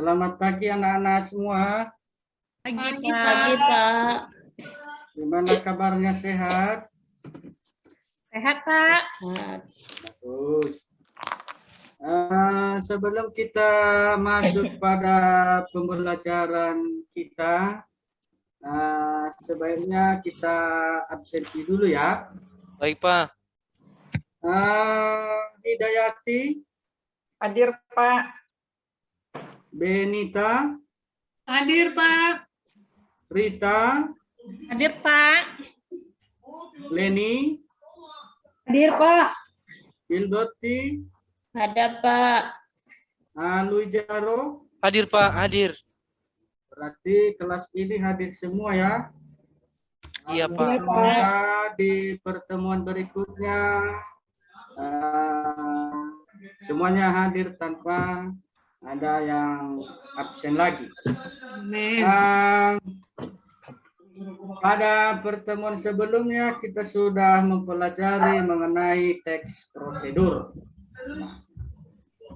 Selamat pagi anak-anak semua. Pagi, Pagi, Pak. Gimana kabarnya, sehat? Sehat, Pak. Bagus. Sebelum kita masuk pada pembelajaran kita, sebaiknya kita absensi dulu ya. Baik, Pak. Hidayati, Hadir, Pak. Benita, Hadir, Pak. Rita, Hadir, Pak. Leni, Hadir, Pak. Gilberti, Ada, Pak. Luijaro. Hadir, Pak. Hadir. Berarti kelas ini hadir semua ya. Iya, Pak. Semoga di pertemuan berikutnya semuanya hadir tanpa ada yang absen lagi. Pada pertemuan sebelumnya kita sudah mempelajari mengenai teks prosedur.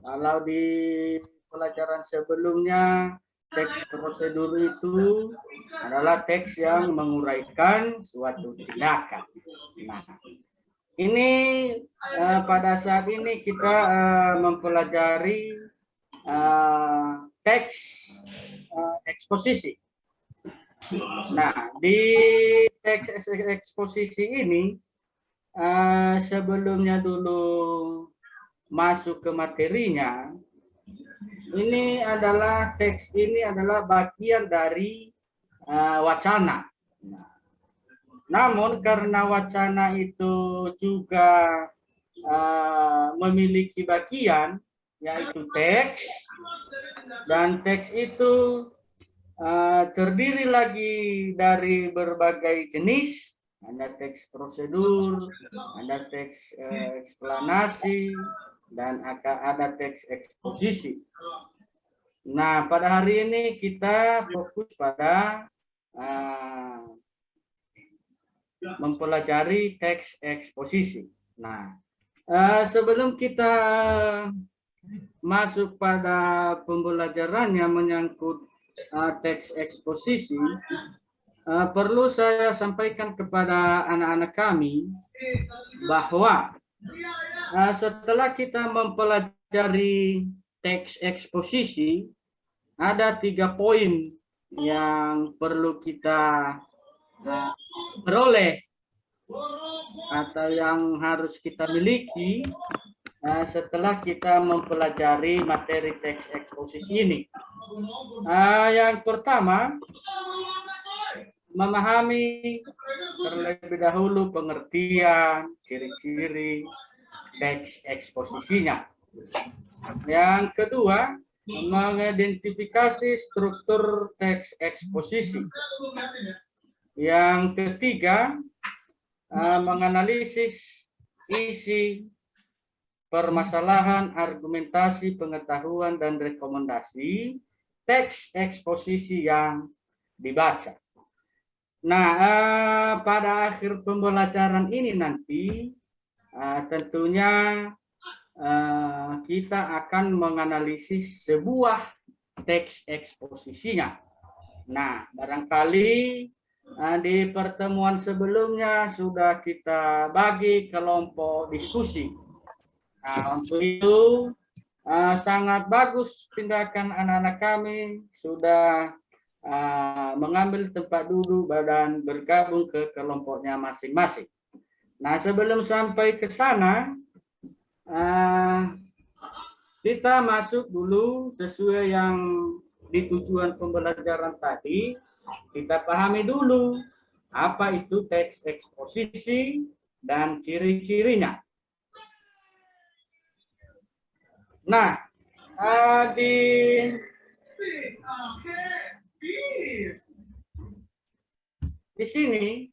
Kalau di pelajaran sebelumnya, teks prosedur itu adalah teks yang menguraikan suatu tindakan. Nah, ini pada saat ini kita mempelajari teks eksposisi. Nah, di teks eksposisi ini sebelumnya dulu masuk ke materinya, ini adalah teks ini adalah bagian dari wacana. Nah, namun karena wacana itu juga memiliki bagian yaitu teks, dan teks itu terdiri lagi dari berbagai jenis. Ada teks prosedur, ada teks eksplanasi, dan ada teks eksposisi. Nah, pada hari ini kita fokus pada mempelajari teks eksposisi. Nah, sebelum kita masuk pada pembelajarannya menyangkut teks eksposisi, perlu saya sampaikan kepada anak-anak kami bahwa setelah kita mempelajari teks eksposisi, ada 3 poin yang perlu kita peroleh atau yang harus kita miliki setelah kita mempelajari materi teks eksposisi ini. Yang pertama, memahami terlebih dahulu pengertian, ciri-ciri teks eksposisinya. Yang kedua, mengidentifikasi struktur teks eksposisi. Yang ketiga, menganalisis isi, permasalahan, argumentasi, pengetahuan, dan rekomendasi teks eksposisi yang dibaca. Nah, pada akhir pembelajaran ini nanti tentunya kita akan menganalisis sebuah teks eksposisinya. Nah, barangkali di pertemuan sebelumnya sudah kita bagi kelompok diskusi. Nah, untuk itu sangat bagus tindakan anak-anak kami sudah mengambil tempat duduk dan bergabung ke kelompoknya masing-masing. Nah, sebelum sampai ke sana, kita masuk dulu sesuai yang di tujuan pembelajaran tadi. Kita pahami dulu apa itu teks eksposisi dan ciri-cirinya. Nah, di sini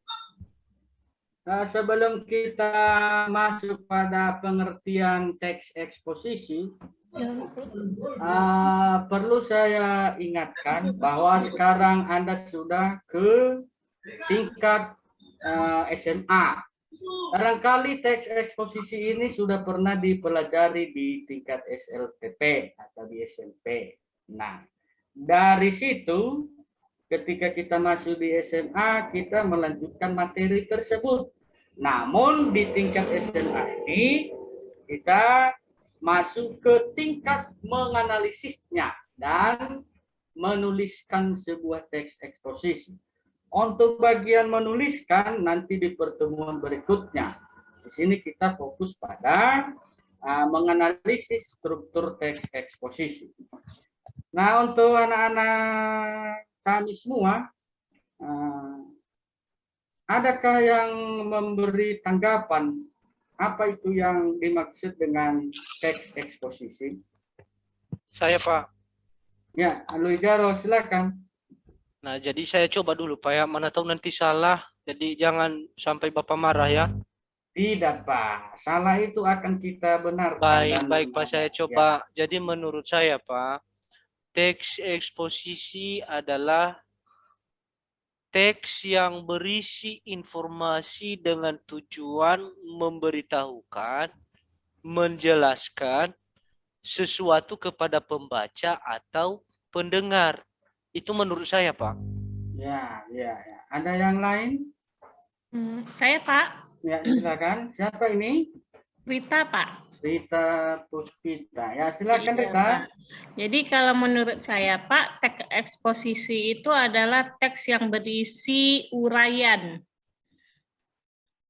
sebelum kita masuk pada pengertian teks eksposisi, perlu saya ingatkan bahwa sekarang Anda sudah ke tingkat SMA. Barangkali teks eksposisi ini sudah pernah dipelajari di tingkat SLTP atau di SMP. Nah, dari situ ketika kita masuk di SMA, kita melanjutkan materi tersebut. Namun di tingkat SMA ini, kita masuk ke tingkat menganalisisnya dan menuliskan sebuah teks eksposisi. Untuk bagian menuliskan nanti di pertemuan berikutnya. Di sini kita fokus pada menganalisis struktur teks eksposisi. Nah, untuk anak-anak kami semua, adakah yang memberi tanggapan apa itu yang dimaksud dengan teks eksposisi? Saya, Pak. Ya, Aluigaro, silakan. Nah, jadi saya coba dulu, Pak ya. Mana tahu nanti salah. Jadi jangan sampai Bapak marah ya. Tidak, Pak. Salah itu akan kita benarkan. Baik, Pak. Saya coba. Ya. Jadi menurut saya, Pak, teks eksposisi adalah teks yang berisi informasi dengan tujuan memberitahukan, menjelaskan sesuatu kepada pembaca atau pendengar. Itu menurut saya, Pak. Ya. Ada yang lain? Saya, Pak. Ya, silakan. Siapa ini? Rita, Pak. Rita Puspita. Ya, silakan Iya, Rita. Pak. Jadi kalau menurut saya, Pak, teks eksposisi itu adalah teks yang berisi uraian.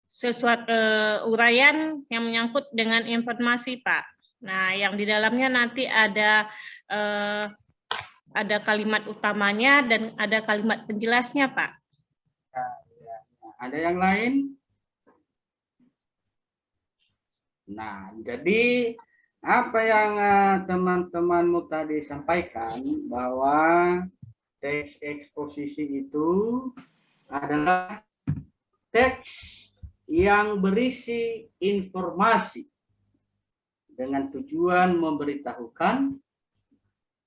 Sesuatu uraian yang menyangkut dengan informasi, Pak. Nah, yang di dalamnya nanti ada kalimat utamanya dan ada kalimat penjelasnya, Pak. Ada yang lain? Nah, jadi apa yang teman-temanmu tadi sampaikan bahwa teks eksposisi itu adalah teks yang berisi informasi dengan tujuan memberitahukan,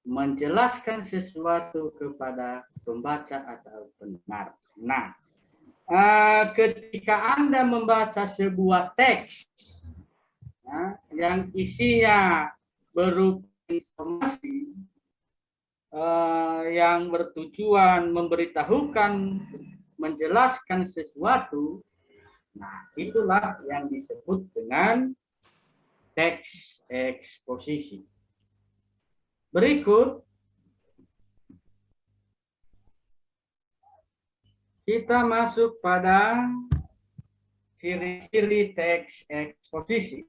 menjelaskan sesuatu kepada pembaca atau pendengar. Nah, ketika Anda membaca sebuah teks yang isinya berupa informasi yang bertujuan memberitahukan, menjelaskan sesuatu, nah itulah yang disebut dengan teks eksposisi. Berikut kita masuk pada ciri-ciri teks eksposisi.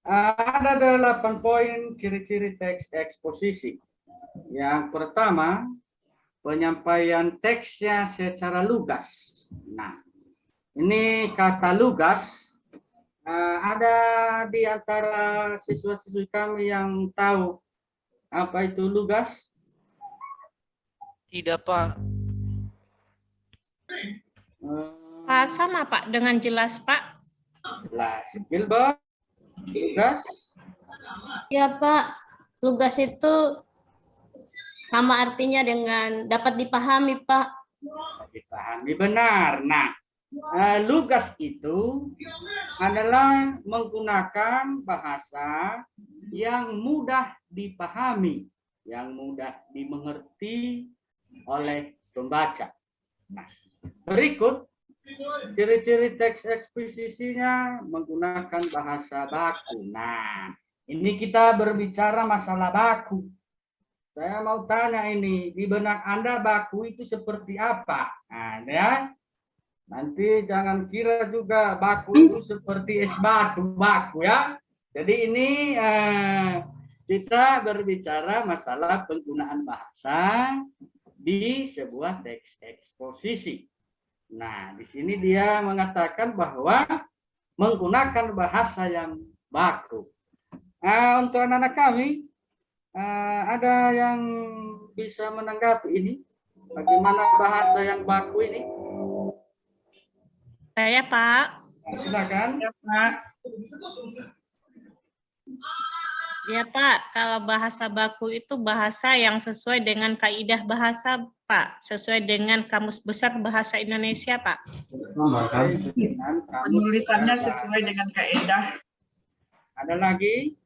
Ada 8 poin ciri-ciri teks eksposisi. Yang pertama, penyampaian teksnya secara lugas. Nah, ini kata lugas. Ada di antara siswa-siswi kami yang tahu apa itu lugas? Tidak, Pak. Pak, sama, Pak, dengan jelas, Pak. Jelas. Gilbert? Lugas? Ya Pak, lugas itu sama artinya dengan dapat dipahami, Pak. Dipahami benar. Nah, lugas itu adalah menggunakan bahasa yang mudah dipahami, yang mudah dimengerti oleh pembaca. Nah, berikut ciri-ciri teks eksposisinya menggunakan bahasa baku. Nah, ini kita berbicara masalah baku. Saya mau tanya ini, di benak Anda baku itu seperti apa? Nah, ya. Nanti jangan kira juga baku itu seperti es batu, baku ya. Jadi ini kita berbicara masalah penggunaan bahasa di sebuah teks eksposisi. Nah, di sini dia mengatakan bahwa menggunakan bahasa yang baku. Untuk anak-anak kami, ada yang bisa menanggapi ini? Bagaimana bahasa yang baku ini? Saya, Pak. Silakan. Ya, Pak. Ya, Pak. Kalau bahasa baku itu bahasa yang sesuai dengan kaidah bahasa, Pak. Sesuai dengan Kamus Besar Bahasa Indonesia, Pak. Penulisannya sesuai dengan kaidah. Ada lagi?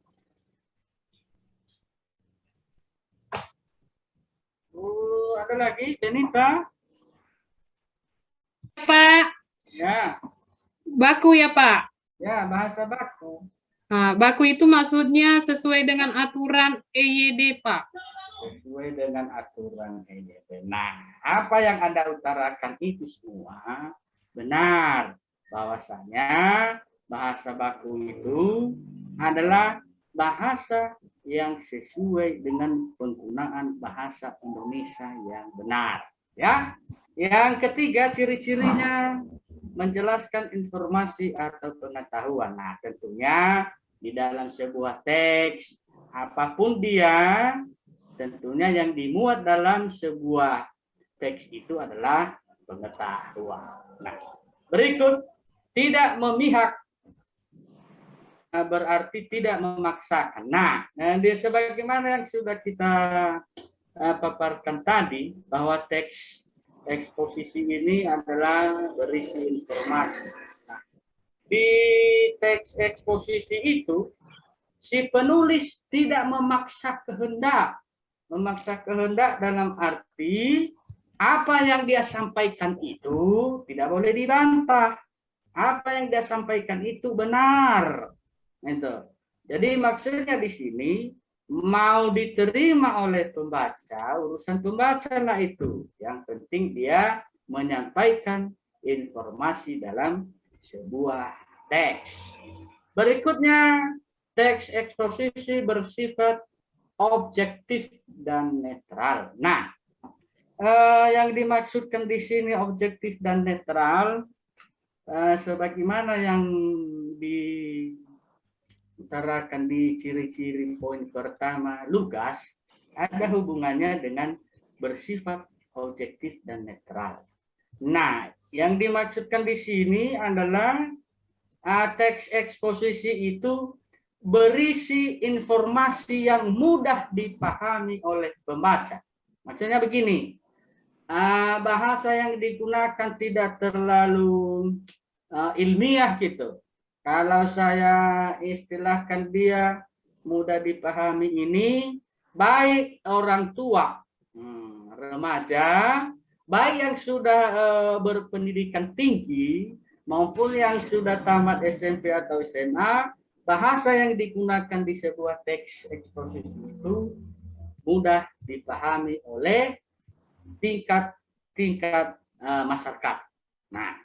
Ada lagi, Benita? Pak, Ya, baku ya Pak. ya bahasa baku. Nah, baku itu maksudnya sesuai dengan aturan EYD Pak. Sesuai dengan aturan EYD. Nah, apa yang Anda utarakan itu semua benar. Bahwasanya bahasa baku itu adalah bahasa yang sesuai dengan penggunaan bahasa Indonesia yang benar. Ya. Yang ketiga, ciri-cirinya menjelaskan informasi atau pengetahuan. Nah, tentunya di dalam sebuah teks, apapun dia, tentunya yang dimuat dalam sebuah teks itu adalah pengetahuan. Nah, berikut, tidak memihak berarti tidak memaksakan. Nah, sebagaimana yang sudah kita paparkan tadi, bahwa teks eksposisi ini adalah berisi informasi. Nah, di teks eksposisi itu, si penulis tidak memaksa kehendak. Memaksa kehendak dalam arti apa yang dia sampaikan itu tidak boleh dibantah. Apa yang dia sampaikan itu benar. Itu. Jadi maksudnya di sini mau diterima oleh pembaca, urusan pembaca lah itu. Yang penting dia menyampaikan informasi dalam sebuah teks. Berikutnya, teks eksposisi bersifat objektif dan netral. Nah, yang dimaksudkan di sini objektif dan netral, sebagaimana yang diutarakan di ciri-ciri poin pertama Lukas, ada hubungannya dengan bersifat objektif dan netral. Nah, yang dimaksudkan di sini adalah teks eksposisi itu berisi informasi yang mudah dipahami oleh pembaca. Maksudnya begini, bahasa yang digunakan tidak terlalu ilmiah gitu. Kalau saya istilahkan dia mudah dipahami ini, baik orang tua, remaja, baik yang sudah berpendidikan tinggi, maupun yang sudah tamat SMP atau SMA, bahasa yang digunakan di sebuah teks eksposisi itu mudah dipahami oleh tingkat masyarakat. Nah,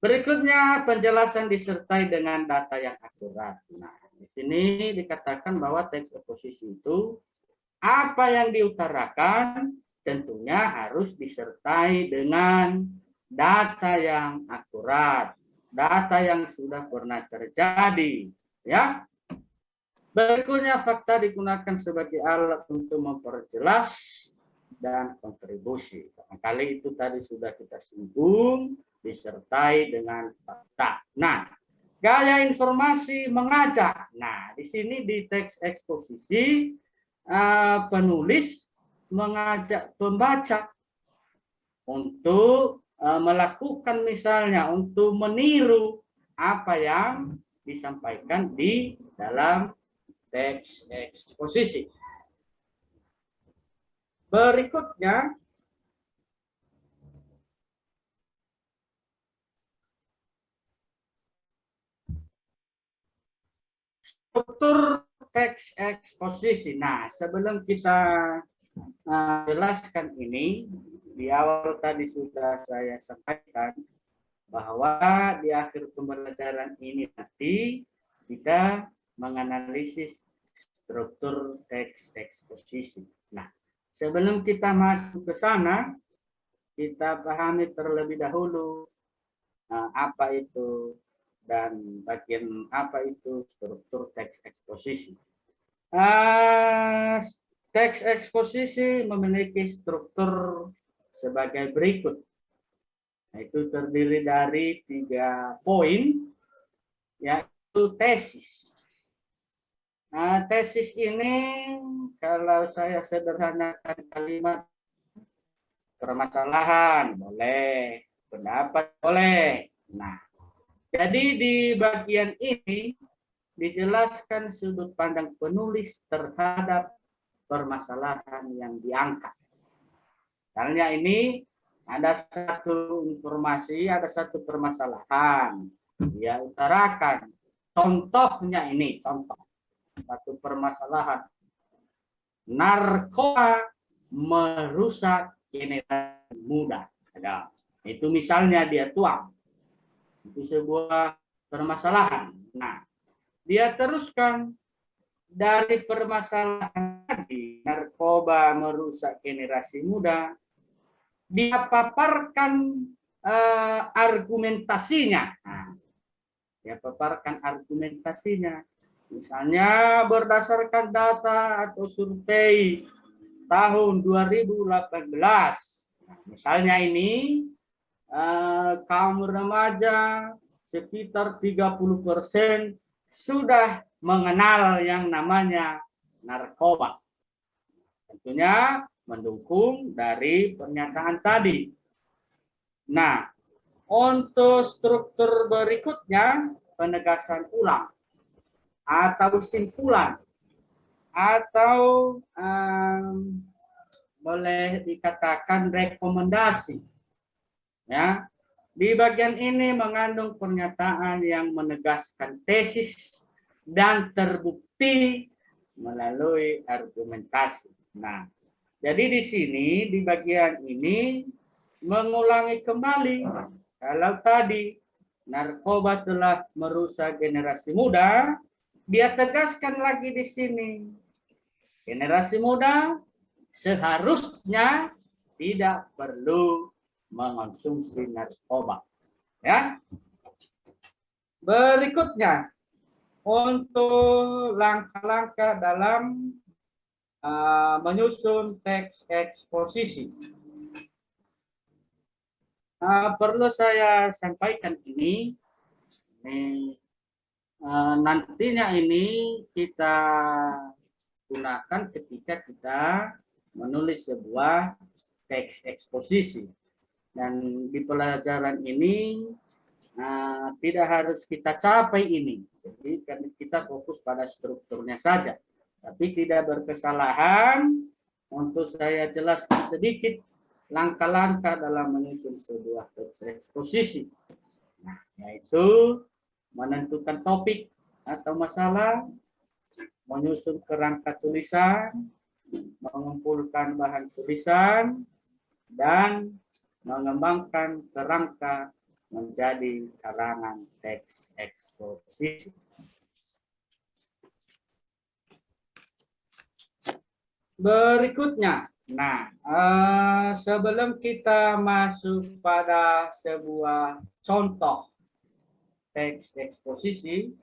berikutnya penjelasan disertai dengan data yang akurat. Nah, di sini dikatakan bahwa teks eksposisi itu apa yang diutarakan tentunya harus disertai dengan data yang akurat, data yang sudah pernah terjadi, ya. Berikutnya fakta digunakan sebagai alat untuk memperjelas dan kontribusi. Kali itu tadi sudah kita singgung, disertai dengan fakta. Nah, gaya informasi mengajak. Nah, di sini di teks eksposisi penulis mengajak pembaca untuk melakukan misalnya untuk meniru apa yang disampaikan di dalam teks eksposisi. Berikutnya, struktur teks eksposisi. Nah, sebelum kita jelaskan ini, di awal tadi sudah saya sampaikan bahwa di akhir pembelajaran ini nanti kita menganalisis struktur teks eksposisi. Nah, sebelum kita masuk ke sana, kita pahami terlebih dahulu apa itu dan bagian apa itu struktur teks eksposisi. Teks eksposisi memiliki struktur sebagai berikut. Itu terdiri dari 3 poin, yaitu tesis. Nah, tesis ini kalau saya sederhanakan kalimat, permasalahan boleh, pendapat boleh. Nah, jadi di bagian ini dijelaskan sudut pandang penulis terhadap permasalahan yang diangkat. Misalnya ini ada satu informasi, ada satu permasalahan, dia utarakan. Contohnya ini, contoh satu permasalahan. Narkoba merusak generasi muda. Ada. Itu misalnya dia tuang. Itu sebuah permasalahan. Nah, dia teruskan dari permasalahan tadi, narkoba merusak generasi muda, dia paparkan argumentasinya. Nah, dia paparkan argumentasinya. Misalnya berdasarkan data atau survei tahun 2018. Nah, misalnya ini kaum remaja sekitar 30% sudah mengenal yang namanya narkoba. Tentunya mendukung dari pernyataan tadi. Nah, untuk struktur berikutnya, penegasan ulang atau simpulan atau boleh dikatakan rekomendasi. Ya, di bagian ini mengandung pernyataan yang menegaskan tesis dan terbukti melalui argumentasi. Nah, jadi di sini di bagian ini mengulangi kembali kalau tadi narkoba telah merusak generasi muda, dia tegaskan lagi di sini. Generasi muda seharusnya tidak perlu mengonsumsi narkoba. Ya. Berikutnya, untuk langkah-langkah dalam menyusun teks eksposisi. Perlu saya sampaikan ini nantinya ini kita gunakan ketika kita menulis sebuah teks eksposisi. Dan di pelajaran ini tidak harus kita capai ini. Jadi kita fokus pada strukturnya saja. Tapi tidak berkesalahan untuk saya jelaskan sedikit langkah-langkah dalam menyusun sebuah teks eksposisi. Nah, yaitu menentukan topik atau masalah, menyusun kerangka tulisan, mengumpulkan bahan tulisan, dan mengembangkan kerangka menjadi karangan teks eksposisi. Berikutnya, nah, sebelum kita masuk pada sebuah contoh teks eksposisi,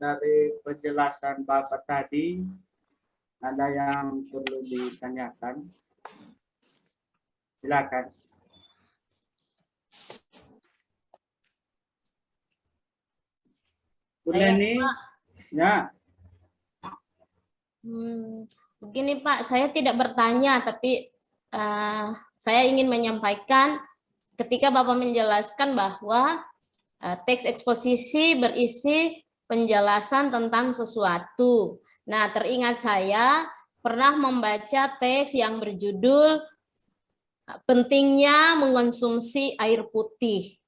dari penjelasan Bapak tadi, ada yang perlu ditanyakan? Silakan. Bu Leni, ya. Begini Pak, saya tidak bertanya, tapi saya ingin menyampaikan ketika Bapak menjelaskan bahwa teks eksposisi berisi penjelasan tentang sesuatu. Nah, teringat saya pernah membaca teks yang berjudul pentingnya mengonsumsi air putih.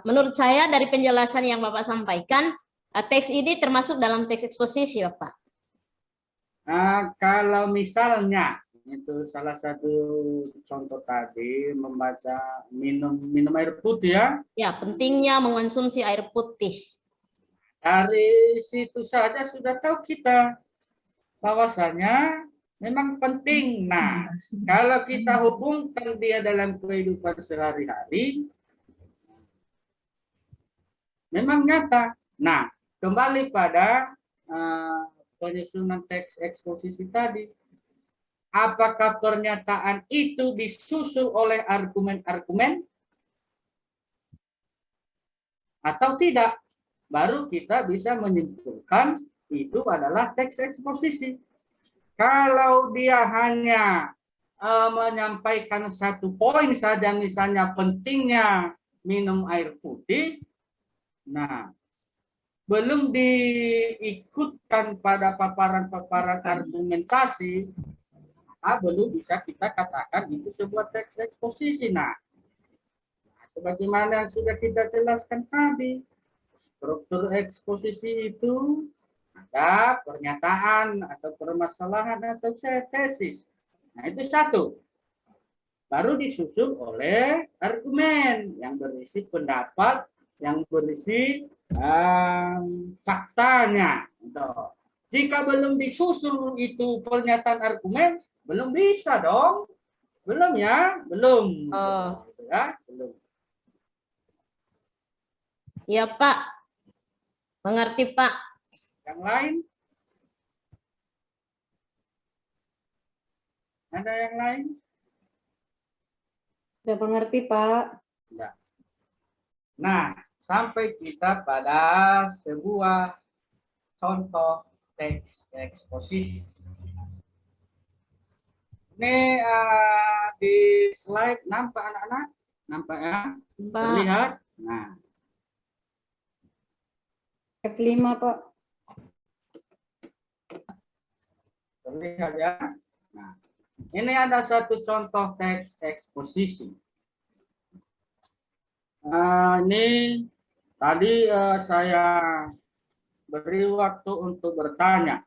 Menurut saya dari penjelasan yang Bapak sampaikan, teks ini termasuk dalam teks eksposisi, Bapak. Kalau misalnya itu salah satu contoh tadi membaca minum air putih ya. Ya, pentingnya mengonsumsi air putih. Dari situ saja sudah tahu kita bahwasanya memang penting. Nah, kalau kita hubungkan dia dalam kehidupan sehari-hari, memang nyata. Nah, kembali pada penyusunan teks eksposisi tadi. Apakah pernyataan itu disusul oleh argumen-argumen atau tidak? Baru kita bisa menyimpulkan itu adalah teks eksposisi. Kalau dia hanya menyampaikan satu poin saja, misalnya pentingnya minum air putih, nah, belum diikutkan pada paparan-paparan argumentasi, maka belum bisa kita katakan itu sebuah teks eksposisi. Nah, sebagaimana yang sudah kita jelaskan tadi, struktur eksposisi itu ada pernyataan atau permasalahan atau tesis. Nah, itu satu. Baru disusul oleh argumen yang berisi pendapat, yang berisi faktanya. Jika belum disusul itu pernyataan argumen, belum bisa dong. Belum ya? Belum. Oh. Ya, belum. Ya, Pak. Mengerti, Pak. Yang lain? Ada yang lain? Sudah mengerti, Pak. Tidak. Nah, sampai kita pada sebuah contoh teks eksposisi. Ini di slide nampak anak-anak? Nampak ya? Pak. Terlihat? Nah, F5, Pak. terlihat ya? Nah, ini ada satu contoh teks eksposisi. Ini tadi saya beri waktu untuk bertanya.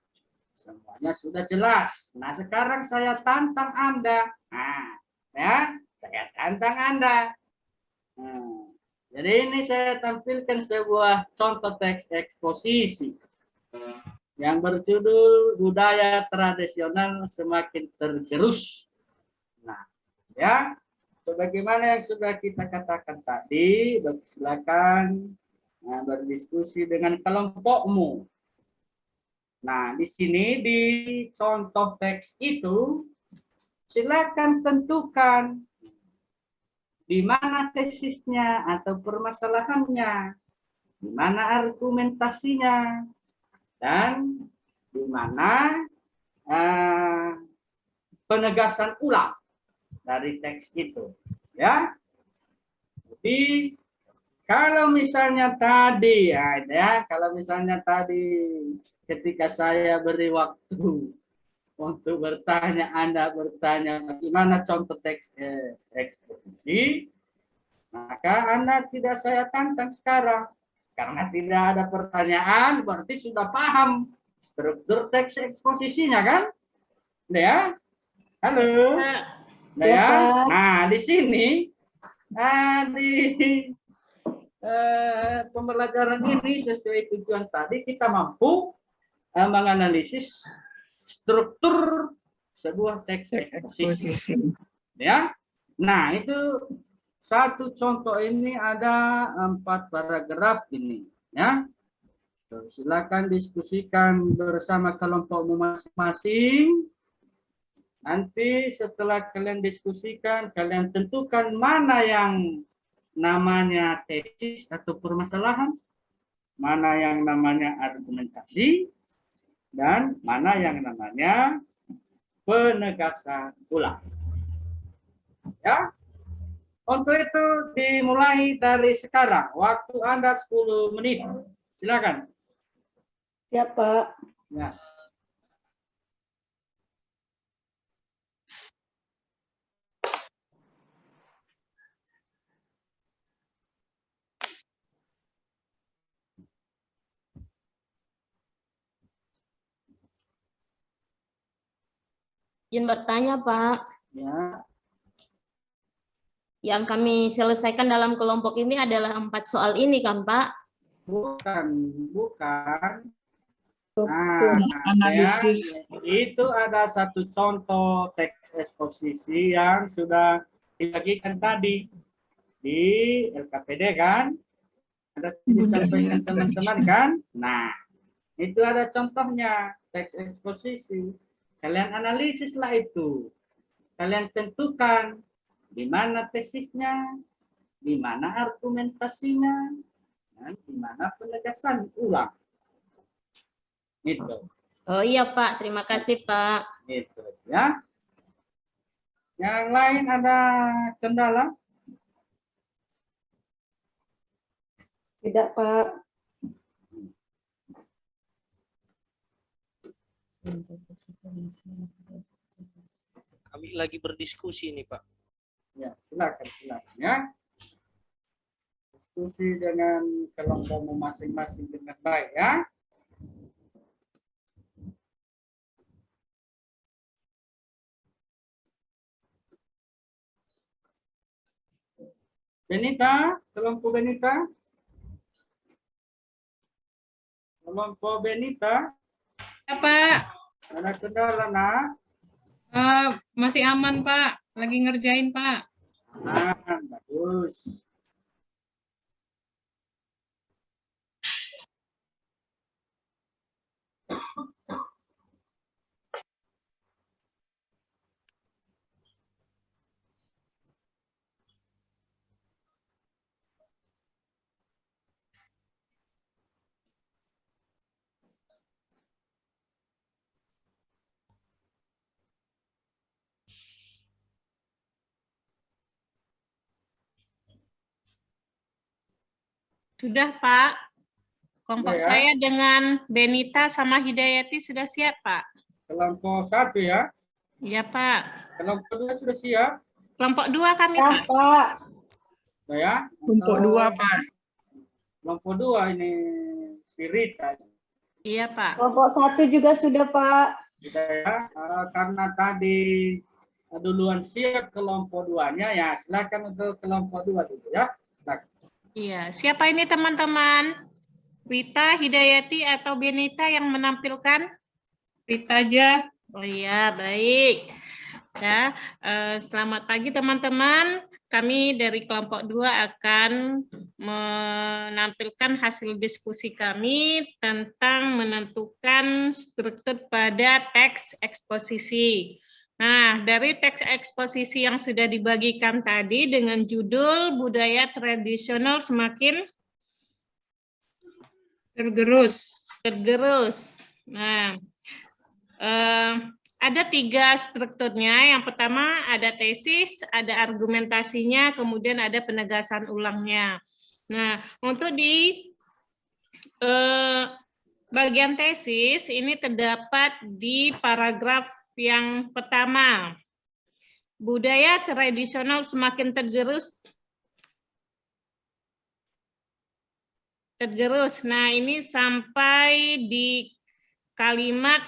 Semuanya sudah jelas. Nah, sekarang saya tantang Anda. Nah, ya, saya tantang Anda. Jadi ini saya tampilkan sebuah contoh teks eksposisi yang berjudul budaya tradisional semakin tergerus. Nah, ya, sebagaimana yang sudah kita katakan tadi, silakan berdiskusi dengan kelompokmu. Nah, di sini di contoh teks itu, silakan tentukan di mana tesisnya atau permasalahannya, di mana argumentasinya, dan di mana penegasan ulang dari teks itu. Ya, jadi kalau misalnya tadi kalau misalnya tadi ketika saya beri waktu untuk bertanya, Anda bertanya bagaimana contoh teks eksposisi, maka Anda tidak saya tantang sekarang. Karena tidak ada pertanyaan, berarti sudah paham struktur teks eksposisinya kan? Ya? Halo? Nah, ya? Nah, di sini di pembelajaran ini sesuai tujuan tadi kita mampu menganalisis struktur sebuah teks eksposisi. Ya. Nah, itu satu contoh ini ada 4 paragraf ini, ya. Silakan diskusikan bersama kelompokmu masing-masing. Nanti setelah kalian diskusikan, kalian tentukan mana yang namanya tesis atau permasalahan, mana yang namanya argumentasi, dan mana yang namanya penegasan ulang. Ya, untuk itu dimulai dari sekarang. Waktu Anda 10 menit. Silakan. Siap, Pak. Ya. Izin bertanya, Pak. Ya. Yang kami selesaikan dalam kelompok ini adalah 4 soal ini kan, Pak? Bukan. Analisis. Ya, itu ada satu contoh teks eksposisi yang sudah dibagikan tadi di LKPD kan? Ada disampaikan teman-teman kan? Nah, itu ada contohnya teks eksposisi. Kalian analisislah itu. Kalian tentukan di mana tesisnya, di mana argumentasinya, dan di mana penegasan ulang. Itu. Oh iya, Pak. Terima kasih, Pak. Itu ya. Yang lain ada kendala? Tidak, Pak. Kami lagi berdiskusi nih, Pak. Ya, silakan ya. Diskusi dengan kelompokmu masing-masing dengan baik ya. Benita, kelompok Benita. Kelompok Benita, Ya, Pak. ada kendala nak? Masih aman, Pak. Lagi ngerjain, Pak. Bagus. Sudah, Pak. Kelompok Sudah, ya? saya dengan Benita sama Hidayati sudah siap, Pak. Kelompok 1 ya. Iya, Pak. Kelompok 2 sudah siap. Kelompok 2 kami, Ya, Pak. Pak. Nah, ya. Kelompok Untuk 2, Pak. Kelompok 2 ini si Rita. Iya, Pak. Kelompok 1 juga sudah, Pak. Sudah ya. Karena tadi duluan siap kelompok 2-nya ya, silakan untuk kelompok 2 dulu ya. Silakan. Iya. Siapa ini teman-teman? Rita, Hidayati, atau Benita yang menampilkan? Rita aja. Oh iya, baik. Ya, selamat pagi teman-teman. Kami dari kelompok 2 akan menampilkan hasil diskusi kami tentang menentukan struktur pada teks eksposisi. Nah, dari teks eksposisi yang sudah dibagikan tadi dengan judul Budaya Tradisional Semakin Tergerus. Nah, ada 3 strukturnya. Yang pertama ada tesis, ada argumentasinya, kemudian ada penegasan ulangnya. Nah, untuk di bagian tesis ini terdapat di paragraf yang pertama. Budaya tradisional semakin tergerus. Nah, ini sampai di kalimat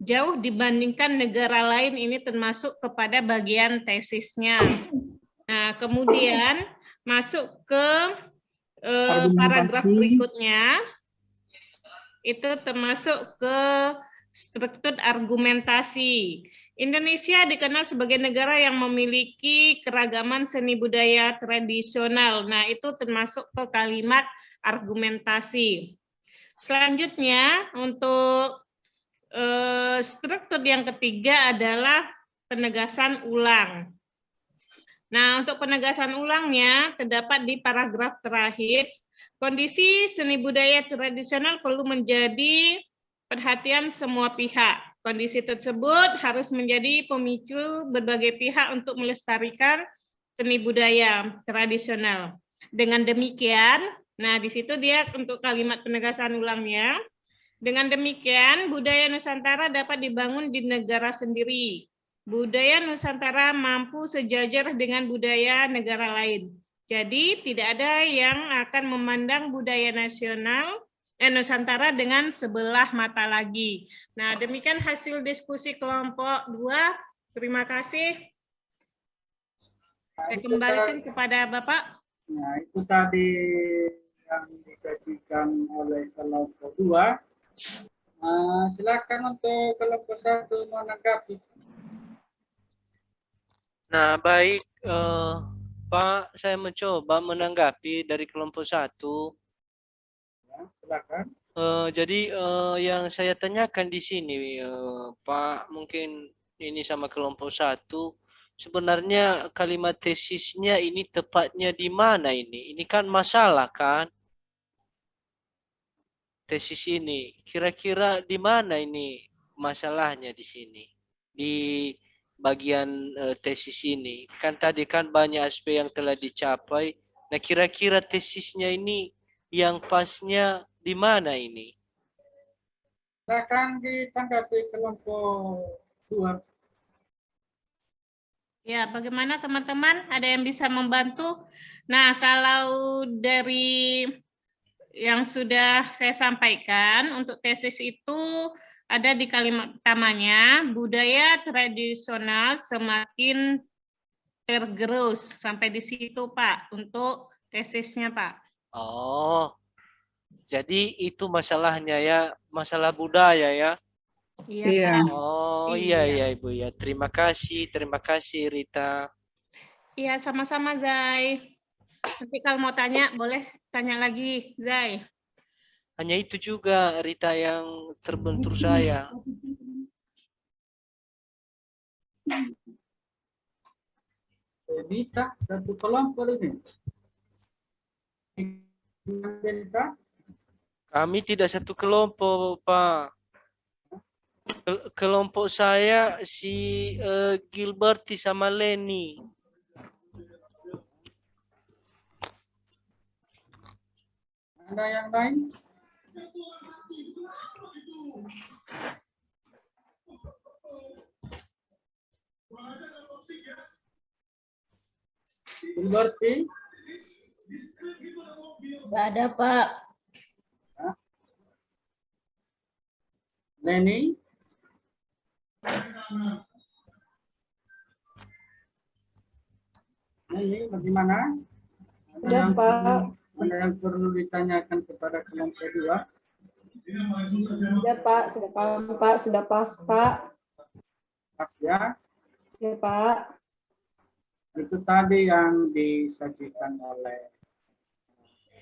jauh dibandingkan negara lain, ini termasuk kepada bagian tesisnya. Nah, kemudian masuk ke paragraf berikutnya, itu termasuk ke struktur argumentasi. Indonesia dikenal sebagai negara yang memiliki keragaman seni budaya tradisional. Nah, itu termasuk ke kalimat argumentasi. Selanjutnya, untuk struktur yang ketiga adalah penegasan ulang. Nah, untuk penegasan ulangnya terdapat di paragraf terakhir. Kondisi seni budaya tradisional perlu menjadi perhatian semua pihak. Kondisi tersebut harus menjadi pemicu berbagai pihak untuk melestarikan seni budaya tradisional. Dengan demikian, nah di situ dia untuk kalimat penegasan ulangnya. Dengan demikian, budaya Nusantara dapat dibangun di negara sendiri. Budaya Nusantara mampu sejajar dengan budaya negara lain. Jadi, tidak ada yang akan memandang budaya nasional Nusantara dengan sebelah mata lagi. Nah, demikian hasil diskusi kelompok 2. Terima kasih. Saya kembalikan kepada Bapak. Nah, itu tadi yang disajikan oleh kelompok 2. Silakan untuk kelompok 1 menanggapi. Nah, baik, Pak, saya mencoba menanggapi dari kelompok 1. Ya, silakan. Jadi yang saya tanyakan di sini, Pak, mungkin ini sama kelompok 1, sebenarnya kalimat tesisnya ini tepatnya di mana ini? Ini kan masalah kan? Tesis ini, kira-kira di mana ini masalahnya di sini? Di bagian tesis ini. Kan tadi kan banyak aspek yang telah dicapai. Nah, kira-kira tesisnya ini yang pasnya di mana ini? Silakan ditanggapi kelompok 2. Ya, bagaimana teman-teman? Ada yang bisa membantu? Nah, kalau dari yang sudah saya sampaikan untuk tesis itu ada di kalimat utamanya, budaya tradisional semakin tergerus. Sampai di situ, Pak, untuk tesisnya, Pak. Oh, jadi itu masalahnya ya, masalah budaya ya. Iya, Iya. Pak. Oh iya iya Ibu ya. Terima kasih Rita. Iya, sama-sama, Zai. Nanti kalau mau tanya, boleh tanya lagi, Zai. Hanya itu juga Rita yang terbentur saya. Bisa satu kelompok ini. Bisa Kami tidak satu kelompok, Pak. Kelompok saya si Gilberti sama Lenny. ada yang lain? Berarti Nggak ada, Pak. Lenny, Lenny bagaimana? Ada, Pak. Ada yang perlu ditanyakan kepada kelompok dua? Ya, Pak. Sudah paham, Pak. Sudah pas, Pak. Pas ya. Ya, Pak. Itu tadi yang disajikan oleh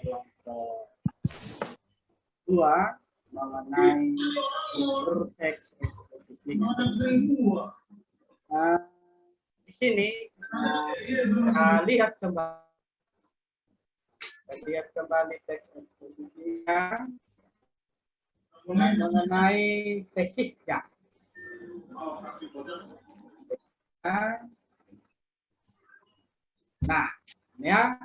kelompok dua mengenai struktur teks eksposisi. Di sini kita lihat kembali teks eksposisinya mengenai tesisnya. Nah, ya,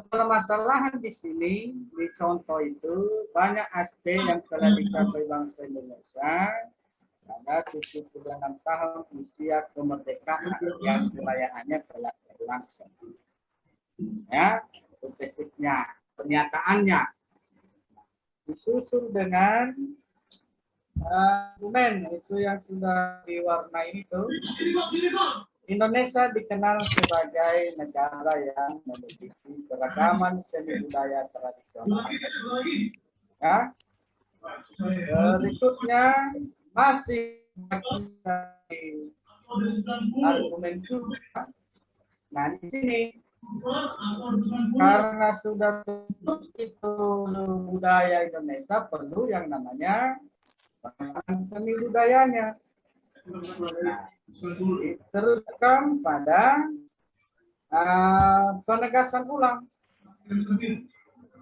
permasalahan di sini di contoh itu banyak aspek yang telah dicapai bangsa Indonesia pada 76 tahun usia kemerdekaan yang kerayaannya telah berlangsung. Ya, itu tesisnya, pernyataannya disusun dengan argumen itu yang sudah diwarnai itu. Indonesia dikenal sebagai negara yang memiliki keragaman seni budaya tradisional. Ya. Berikutnya masih argumen juga. Nah di sini karena sudah terus itu budaya Indonesia perlu yang namanya seni budayanya. Nah, diteruskan pada penegasan ulang.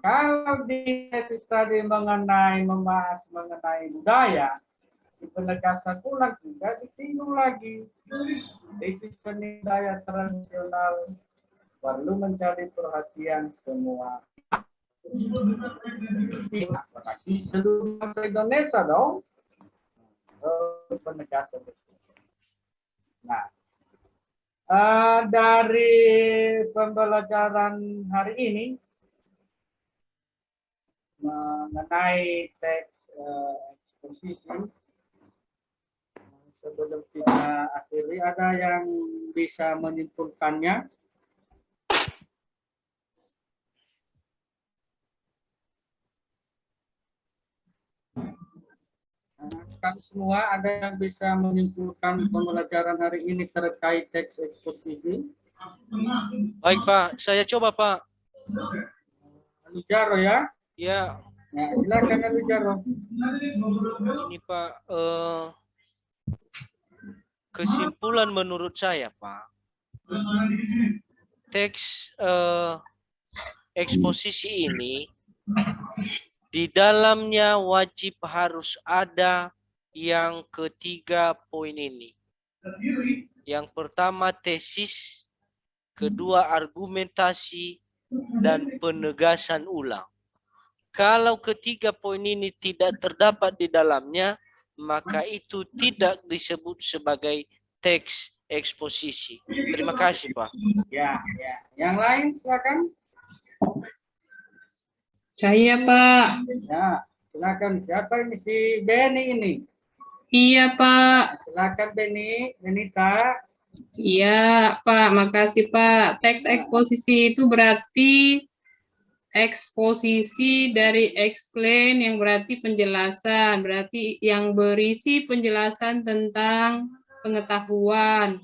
Kalau di tesis tadi membahas mengenai budaya, di penegasan ulang juga disinggung lagi. Tesis seni budaya tradisional perlu mencari perhatian semua. Apalagi seluruh bangsa Indonesia dong. Penegasan itu. Nah, dari pembelajaran hari ini mengenai teks eksposisi, sebelum kita akhiri, ada yang bisa menyimpulkannya? Kami semua ada yang bisa menyimpulkan pembelajaran hari ini terkait teks eksposisi? Baik Pak, saya coba Pak. Alijaro ya? Ya. Nah, silakan Alijaro. Ini Pak, kesimpulan menurut saya Pak, teks eksposisi ini di dalamnya wajib harus ada yang ketiga poin ini. Yang pertama tesis, kedua argumentasi, dan penegasan ulang. Kalau ketiga poin ini tidak terdapat di dalamnya, maka itu tidak disebut sebagai teks eksposisi. Terima kasih, Pak. Ya, ya. Yang lain silakan. Saya, Pak. Ya, silakan. Siapa ini? Si Beni ini. Iya, Pak. Silakan Beni, Benita. Iya, Pak. Makasih, Pak. Teks eksposisi itu berarti eksposisi dari explain yang berarti penjelasan. Berarti yang berisi penjelasan tentang pengetahuan.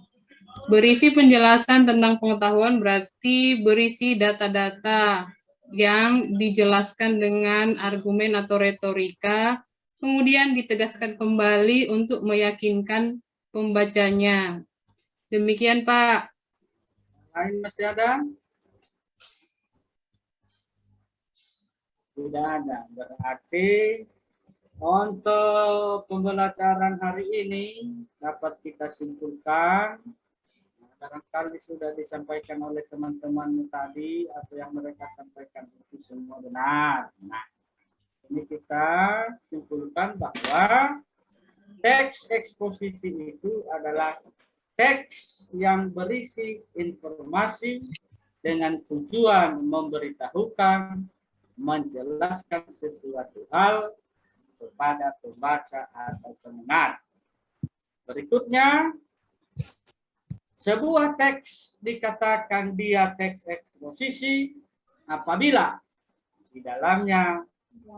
Berisi penjelasan tentang pengetahuan berarti berisi data-data yang dijelaskan dengan argumen atau retorika, kemudian ditegaskan kembali untuk meyakinkan pembacanya. Demikian, Pak. Lain masih ada? Tidak ada. Berarti untuk pembelajaran hari ini dapat kita simpulkan, barangkali sudah disampaikan oleh teman-teman tadi atau yang mereka sampaikan itu semua benar. Nah, ini kita simpulkan bahwa teks eksposisi itu adalah teks yang berisi informasi dengan tujuan memberitahukan, menjelaskan sesuatu hal kepada pembaca atau pendengar. Berikutnya, sebuah teks dikatakan dia teks eksposisi apabila di dalamnya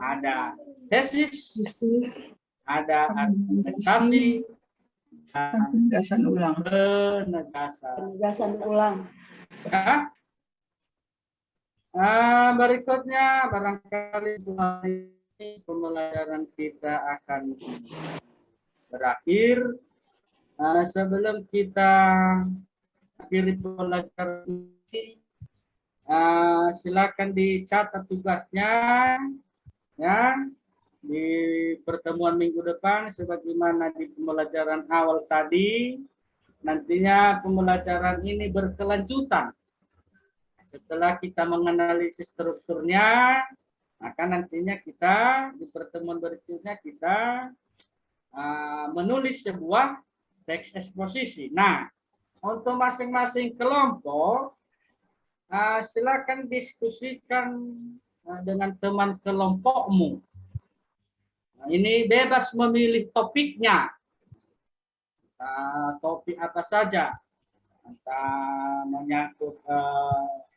ada tesis, ada argumentasi, dan Penegasan ulang. penegasan ulang. ya. Berikutnya barangkali hari ini pembelajaran kita akan berakhir. Sebelum kita akhiri pembelajaran ini, silakan dicatat tugasnya ya di pertemuan minggu depan sebagaimana di pembelajaran awal tadi. Nantinya pembelajaran ini berkelanjutan. Setelah kita menganalisis strukturnya, maka nantinya kita di pertemuan berikutnya kita menulis sebuah teks eksposisi. Nah, untuk masing-masing kelompok, silakan diskusikan dengan teman kelompokmu. Nah, ini bebas memilih topiknya. Topik apa saja. Entah menyangkut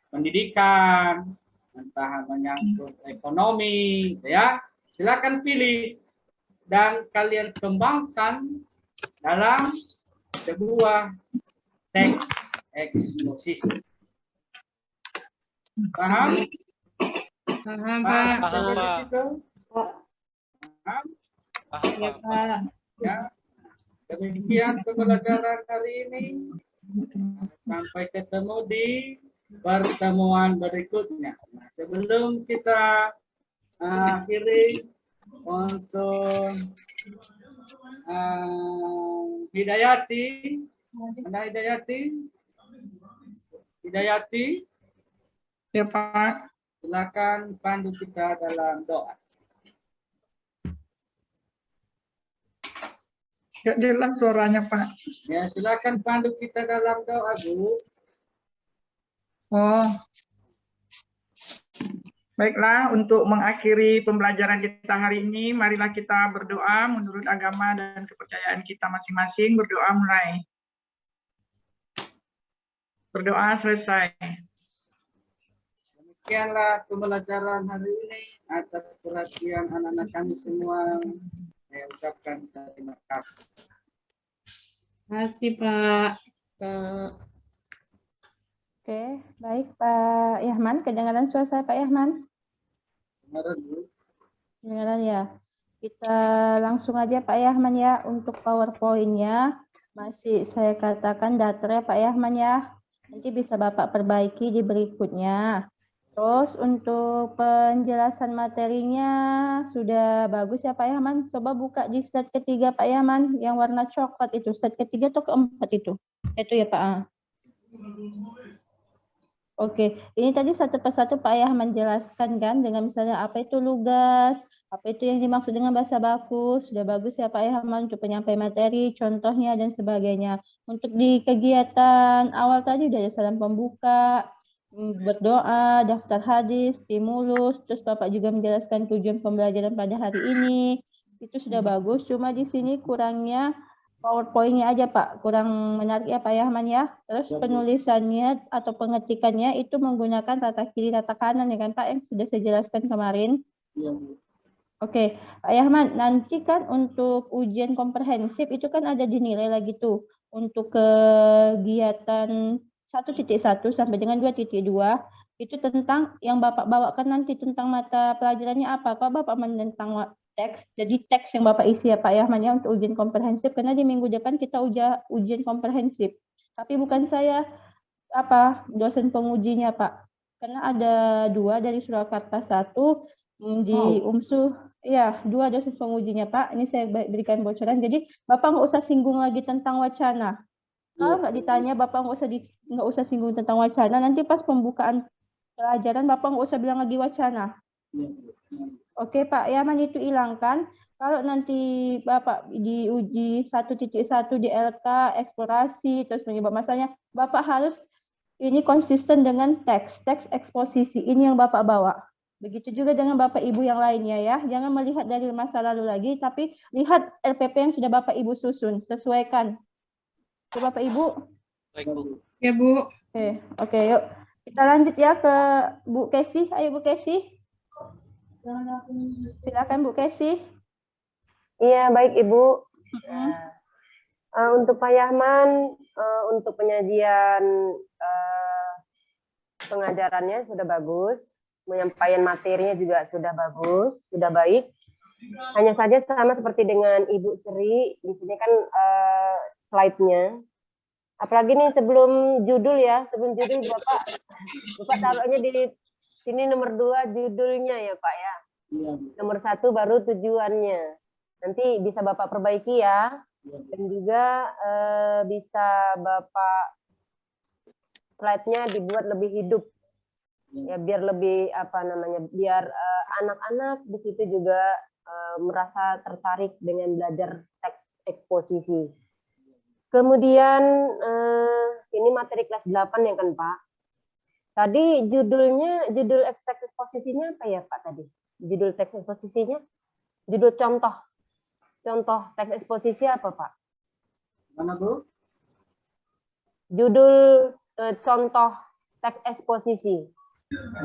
pendidikan, entah menyangkut ekonomi, ya. Silakan pilih dan kalian kembangkan dalam sebuah teks eksposisi. Paham? Paham, Pak. Paham, Pak. Paham? Paham, Pak. Ya. Demikian pembelajaran hari ini. Sampai ketemu di pertemuan berikutnya. Nah, sebelum kita akhiri untuk Hidayati, Anda Hidayati, Ya, Pak. silakan pandu kita dalam doa. Tidak jelas suaranya, Pak. Ya, silakan pandu kita dalam doa, Bu. Oh. Baiklah, untuk mengakhiri pembelajaran kita hari ini, marilah kita berdoa menurut agama dan kepercayaan kita masing-masing. Berdoa mulai. Berdoa selesai. Demikianlah pembelajaran hari ini. Atas perhatian anak-anak kami semua, saya ucapkan terima kasih. Terima kasih, Pak. Oke, baik Pak Yahman. Kedengaran suara saya Pak Yahman? Dengar, Bu. Kedengaran ya. Kita langsung aja Pak Yahman ya untuk PowerPoint-nya. Masih saya katakan datarnya Pak Yahman ya. Nanti bisa Bapak perbaiki di berikutnya. Terus untuk penjelasan materinya sudah bagus ya Pak Yahman. Coba buka di slide ketiga Pak Yahman yang warna coklat itu. Slide ketiga atau keempat itu? Itu ya Pak. Oke, ini tadi satu persatu Pak Ayah menjelaskan kan dengan misalnya apa itu lugas, apa itu yang dimaksud dengan bahasa baku, sudah bagus ya Pak Ayah untuk penyampaian materi, contohnya dan sebagainya. Untuk di kegiatan awal tadi udah ada salam pembuka, berdoa, daftar hadis, stimulus, terus Bapak juga menjelaskan tujuan pembelajaran pada hari ini. Itu sudah bagus, cuma di sini kurangnya PowerPoint-nya aja Pak, kurang menarik ya Pak Yahman ya. Terus penulisannya atau pengetikannya itu menggunakan rata kiri, rata kanan ya kan Pak, yang sudah saya jelaskan kemarin. Oke, Pak Yahman, nanti kan untuk ujian komprehensif itu kan ada dinilai lagi tuh. Untuk kegiatan 1.1 sampai dengan 2.2, itu tentang yang Bapak bawakan nanti tentang mata pelajarannya apa? Pak Bapak menentang teks, jadi teks yang Bapak isi ya Pak Yahman ya untuk ujian komprehensif, karena di minggu depan kita ujian komprehensif. Tapi bukan saya dosen pengujinya Pak, karena ada 2 dari Surakarta 1 di UMSU, ya 2 dosen pengujinya Pak. Ini saya berikan bocoran. Jadi Bapak nggak usah singgung lagi tentang wacana. Kalau nggak ditanya Bapak nggak usah singgung tentang wacana. Nanti pas pembukaan pelajaran Bapak nggak usah bilang lagi wacana. Oke Pak Yaman, itu hilangkan. Kalau nanti Bapak diuji 1.1 di LK, eksplorasi, terus penyebab masalahnya, Bapak harus ini konsisten dengan teks eksposisi ini yang Bapak bawa. Begitu juga dengan Bapak Ibu yang lainnya ya. Jangan melihat dari masa lalu lagi, tapi lihat LPP yang sudah Bapak Ibu susun, sesuaikan. Ke Bapak Ibu. Baik, Bu. Ya, Bu. Oke, yuk. Kita lanjut ya ke Bu Kesi. Ayo Bu Kesi. Silakan Bu Kesi. Iya, baik Ibu. Untuk Pak Yahman, untuk penyajian pengajarannya sudah bagus, penyampaian materinya juga sudah bagus, sudah baik. Hanya saja sama seperti dengan Ibu Sri, di sini kan slide-nya. Apalagi nih sebelum judul Bapak taruhnya di sini nomor 2 judulnya ya Pak ya. Nomor 1 baru tujuannya. Nanti bisa Bapak perbaiki ya. Dan juga bisa Bapak slide-nya dibuat lebih hidup. Ya biar lebih biar anak-anak di situ juga merasa tertarik dengan belajar teks eksposisi. Kemudian ini materi kelas 8 ya kan Pak. Tadi judul teks eksposisinya apa ya Pak tadi? Judul teks eksposisinya? Judul contoh teks eksposisi apa Pak? Mana Bu? Judul contoh teks eksposisi.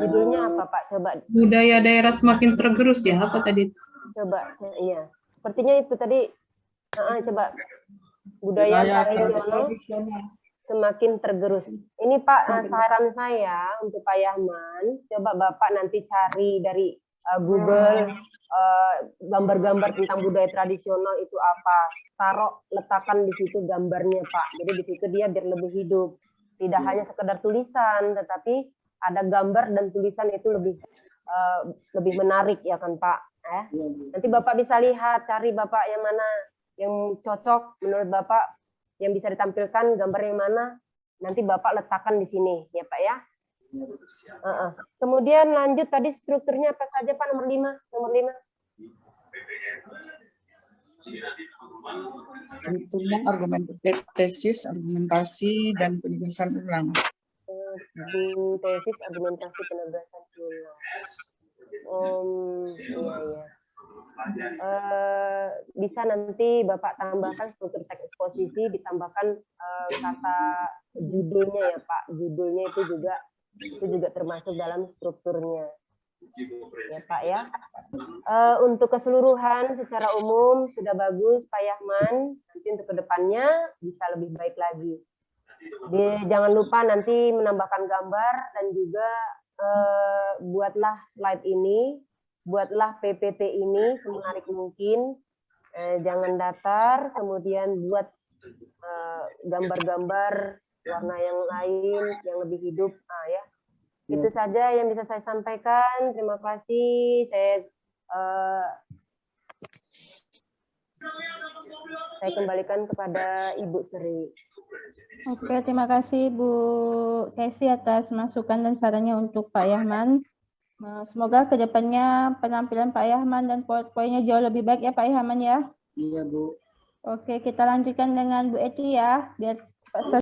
Judulnya apa Pak? Coba. Budaya daerah semakin tergerus ya, apa tadi? Coba, iya. Sepertinya itu tadi. Coba. Budaya tradisional semakin tergerus. Ini Pak, saran saya untuk Pak Yahman, coba Bapak nanti cari dari Google gambar-gambar tentang budaya tradisional itu apa. Letakkan di situ gambarnya Pak. Jadi di situ dia biar lebih hidup. Tidak hanya sekedar tulisan, tetapi ada gambar dan tulisan itu lebih menarik ya kan Pak. Nanti Bapak bisa lihat, cari Bapak yang mana yang cocok menurut Bapak, yang bisa ditampilkan gambar yang mana, nanti Bapak letakkan di sini ya Pak ya. Kemudian lanjut tadi strukturnya apa saja Pak nomor 5? Strukturnya tesis, argumentasi, dan penugasan ulang. Tesis, argumentasi, penugasan ulang. Iya. Bisa nanti Bapak tambahkan struktur teks eksposisi, ditambahkan kata judulnya ya Pak. Judulnya itu juga termasuk dalam strukturnya ya Pak ya. Untuk keseluruhan secara umum sudah bagus Pak Yahman. Nanti untuk kedepannya bisa lebih baik lagi. Jangan lupa nanti menambahkan gambar dan juga buatlah slide ini, buatlah PPT ini semenarik mungkin, jangan datar, kemudian buat gambar-gambar warna yang lain yang lebih hidup. Ya. Itu saja yang bisa saya sampaikan. Terima kasih. Saya kembalikan kepada Ibu Sri. Oke, terima kasih Bu Kesi atas masukan dan sarannya untuk Pak Yahman. Semoga kedepannya penampilan Pak Yahman dan PowerPoint-nya jauh lebih baik ya Pak Yahman ya. Iya, Bu. Oke, kita lanjutkan dengan Bu Eti ya, biar cepat